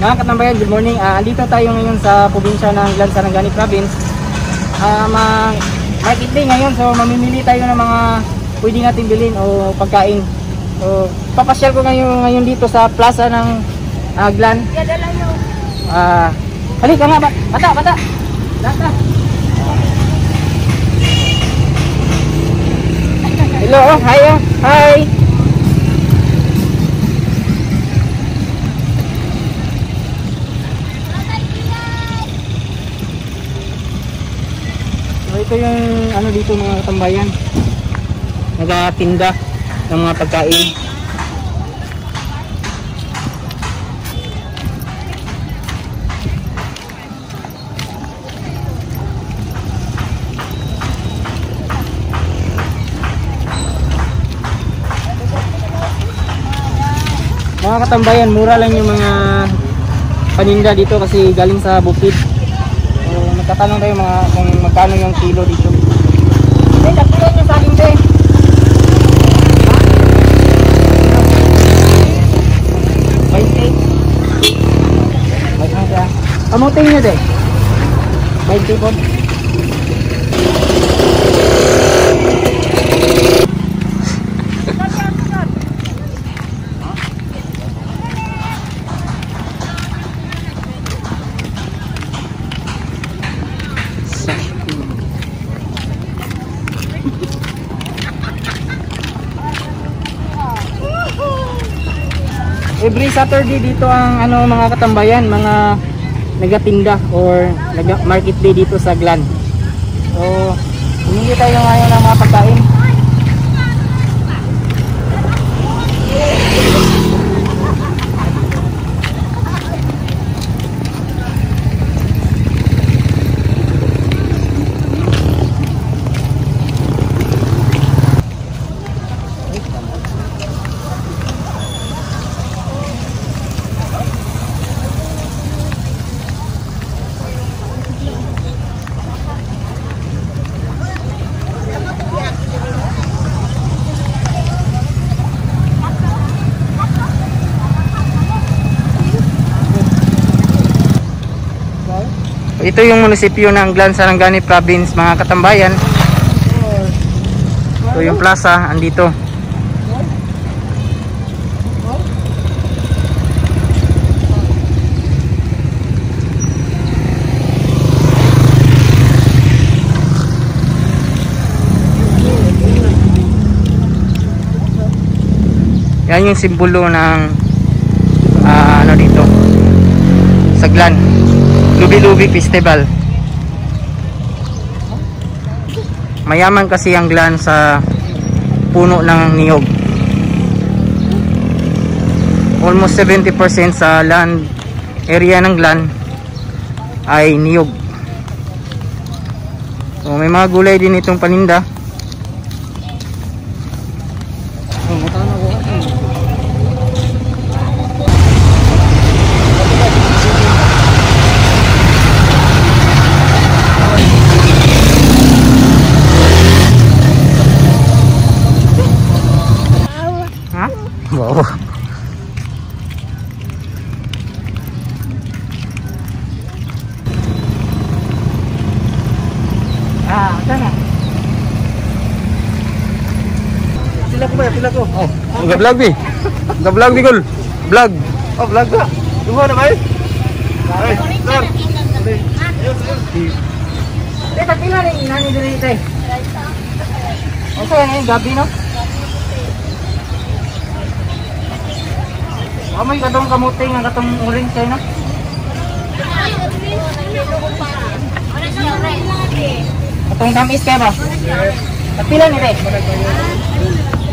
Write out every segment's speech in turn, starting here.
Mga katambayan, good morning. Andito tayo ngayon sa probinsya ng Glan Sarangani Province. Market day ngayon, so mamimili tayo ng mga pwede natin bilhin o pagkain. So papasyal ko ngayon dito sa plaza ng Glan. Halika nga, bata. Bata. Hello, hi. Ito yung ano dito mga katambayan, nagatinda ng mga pagkain. Mga katambayan, mura lang yung mga paninda dito kasi galing sa bukid. Tatanong tayo kung magkano yung kilo dito. Eh, nagkilan yung saging din. Kamutin nyo din. 20 po. Every Saturday dito ang mga katambayan, mga nagatinda or market day dito sa Glan. So, hindi tayo ngayon ng mga pagkain. Ito yung munisipyo ng Glan Sarangani Province mga katambayan. Ito yung plaza, andito. Yan yung simbolo ng dito sa Glan. Lubi-Lubi Festival. Mayaman kasi ang Glan sa puno ng niyog. Almost 70% sa land area ng Glan ay niyog. So may mga gulay din itong paninda. Wow. Sana. Sila ko. Oh, vlog ni. Vlog ni Gol. Vlog. Oh, vlog ka. Dumo na bay. Ay, sir. Pila ni nani dito eh. Okay, ngayon gabi no. Amoy katong kamuting ang katong orange kayo no? Katong tamis kayo ba? Pila ni Ray?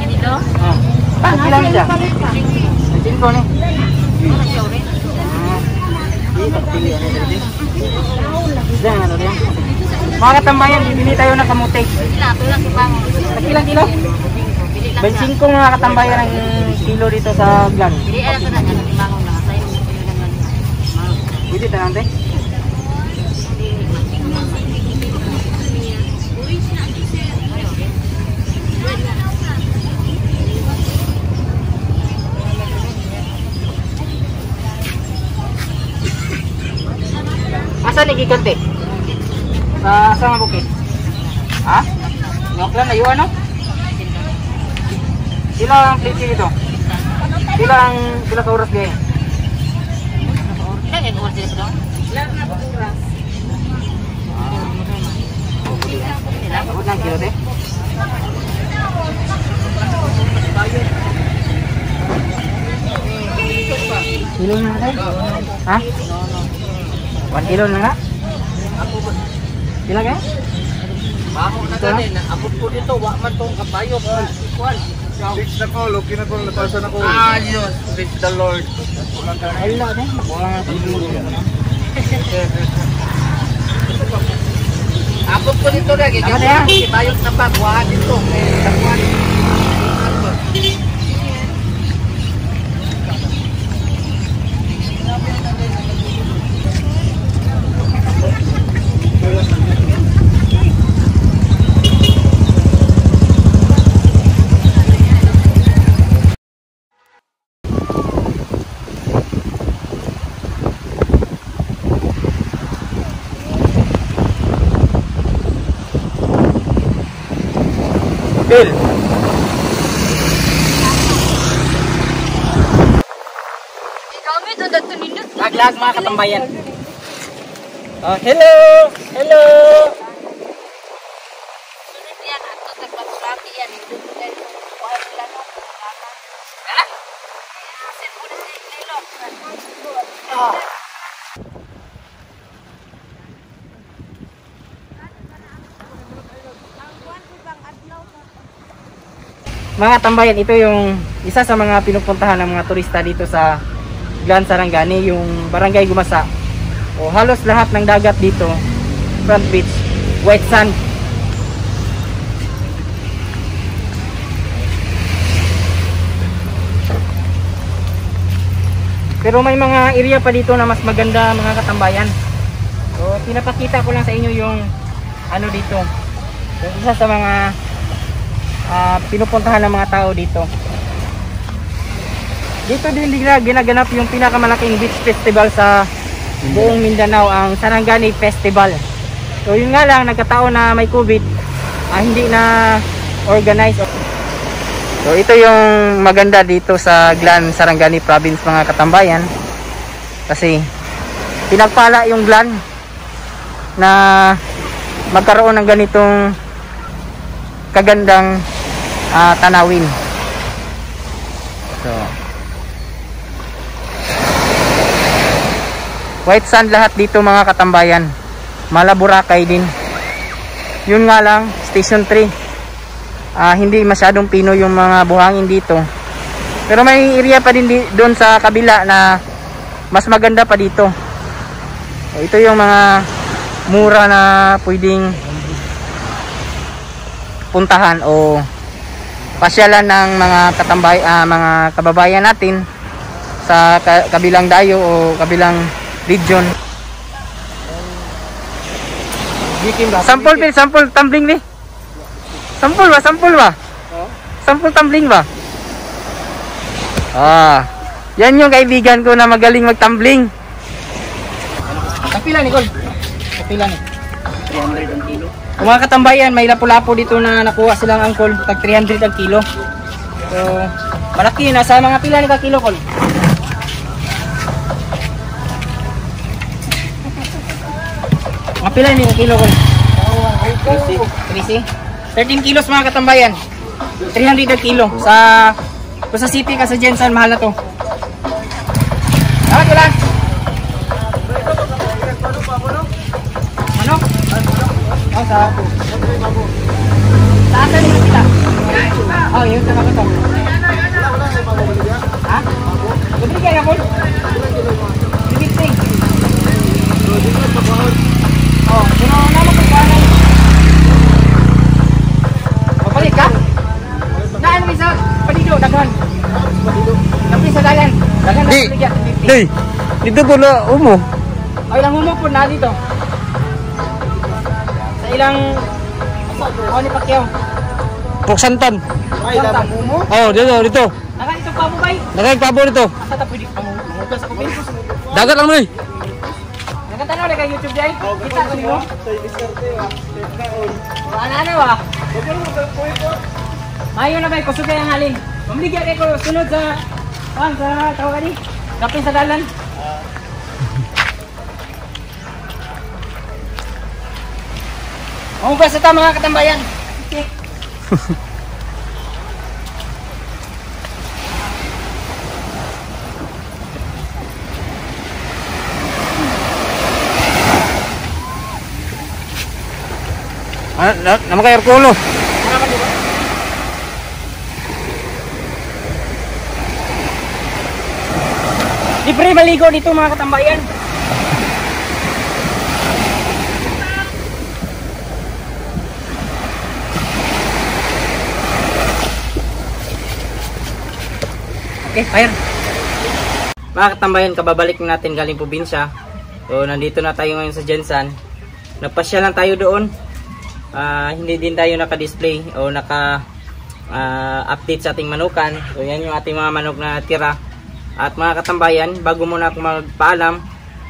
Dito? Pila ni siya? 5 ni? Mga katambayan, bibili tayo ng kamuti. Ilang kilo? 25 mga katambayan ang kilo dito sa Glan. Pwede tayo natin? Asa ni gigante? Sa nga bukid? Ha? Ngoklan ayo ano? Ilang plate nito? Ilang ka oras gaya? Ilang oras dito? Ilang na oras? Ilang na kilo de? Kilo na nga tayo? Ha? 1 kilo na nga? Ilang kaya? Baho na ganin, abot ko dito, wa man tong kabayo. Kuan. Fix na ko, lucky na ko, natasan ako. Diyos, praise the Lord. Ay, wala na. Wala nga tayo. Abot ko dito lagi, Tama na kaya yan. kibayong tapak, wa dito. Takuan. Bill. Kami to dato nindot. Lag mga katambayan. Oh, hello. Hello. Sunod yan ato tagpapulati yan nindot dahil kuha sila no. Ha? Sin mo na si Nilo. Mga tambayan, ito yung isa sa mga pinupuntahan ng mga turista dito sa Glan Sarangani, yung Barangay Gumasa. O halos lahat ng dagat dito, front beach, white sand. Pero may mga area pa dito na mas maganda mga katambayan. So pinapakita ko lang sa inyo yung ano dito. Yung isa sa mga pinupuntahan ng mga tao dito. Dito din ginaganap yung pinakamalaking beach festival sa buong Mindanao, ang Sarangani Festival. So yun nga lang, nagkataon na may COVID, hindi na organize. So ito yung maganda dito sa Glan Sarangani Province mga katambayan, kasi pinagpala yung Glan na magkaroon ng ganitong kagandang tanawin. So white sand lahat dito mga katambayan, Malaburakay din. Yun nga lang, Station 3 hindi masyadong pino yung mga buhangin dito, pero may area pa din doon sa kabila na mas maganda pa dito. So, ito yung mga mura na pwedeng puntahan o pasyalan ng mga mga kababayan natin sa kabilang dayo o kabilang region. Sample tumbling ni. Sample ba? Sample tumbling ba? Yan yung kaibigan ko na magaling mag-tumbling. Kapila ni Col? Kapila ni? 300 ang kilo. Kung mga katambayan, may lapu-lapu dito na nakuha silang angkol, tag 300 ang kilo. So, malaki, nasa mga pila ni ka kilo, Col? Mga pila ni ka kilo, Col? 13 kilos mga katambayan. 300 ang kilo. Kung sa city ka sa Jensen, mahal na to. Dapat wala. Manok? Oh, sa asan yung kita? Oh, yun sa mga to. Ha? Gabili kaya po? Bibigting. Oh, yun ang naman kung paano. Mapalit ka? Naan mo isa? Palido, daghan. Tapi sa dalan. Daghan na paligya. Hey, dito ko na umo. Ay, ilang humo po na dito. Sa ilang... Oh, ni Pacquiao. Puksantan. Ay, ilang humo? Oh, dito. Naka ito pa mo ba? Nakagpabo dito. Asa ta pwede pangugas ako ba? Dagat lang mo eh. Nakatanaw na kay YouTube dai. Kita ko nimo. Ano ba? Mayo na ba kusugay ang halin? Mamligya kay ko sunod sa tawag ani. Kapin sa dalan. Ba sa mga katambayan? Okay. Nama kayo kulo. Libre maligo dito mga katambayan. Okay, fire. Mga katambayan, kababalik natin galing probinsya. So, nandito na tayo ngayon sa Jensan. Nagpasya lang tayo doon. Hindi din tayo naka-display o naka-update sa ating manukan. So, yan yung ating mga manok na tira. At mga katambayan, bago muna ako magpaalam,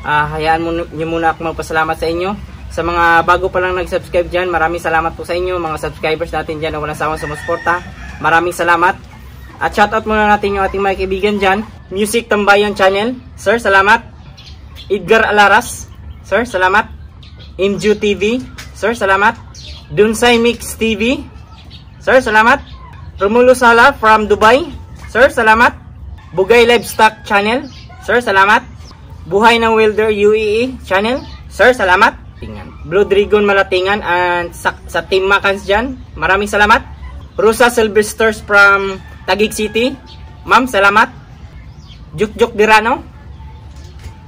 hayaan nyo muna ako magpasalamat sa inyo. Sa mga bago pa lang nag-subscribe dyan, maraming salamat po sa inyo. Mga subscribers natin dyan na walang sawang sumusuporta. Maraming salamat. At shoutout muna natin yung ating mga kaibigan dyan. Music Tambayan Channel, sir, salamat. Edgar Alaras, sir, salamat. Imju TV, sir, salamat. Dunsay Mix TV, sir, salamat. Romulo Sala from Dubai, sir, salamat. Bugay Livestock Channel, sir, salamat. Buhay ng Wilder UEE Channel, sir, salamat. Blue Dragon Malatingan and sa Team Makans dyan, maraming salamat. Rosa Silvesters from Taguig City, ma'am, salamat. Jukjuk Dirano,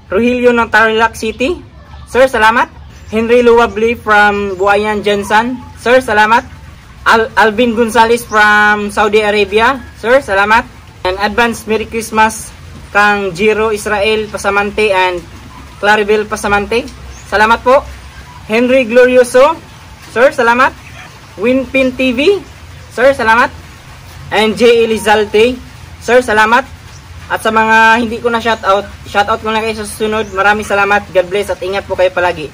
Rogelio ng Tarlac City, sir, salamat. Henry Luwabli from Buayan Jensan, sir, salamat. Alvin Gonzalez from Saudi Arabia, sir, salamat. And advance Merry Christmas kang Jiro Israel Pasamante and Claribel Pasamante, salamat po. Henry Glorioso, sir, salamat. Winpin TV, sir, salamat. And J. Elizalte, sir, salamat. At sa mga hindi ko na shoutout ko na kayo sa susunod. Maraming salamat. God bless at ingat po kayo palagi.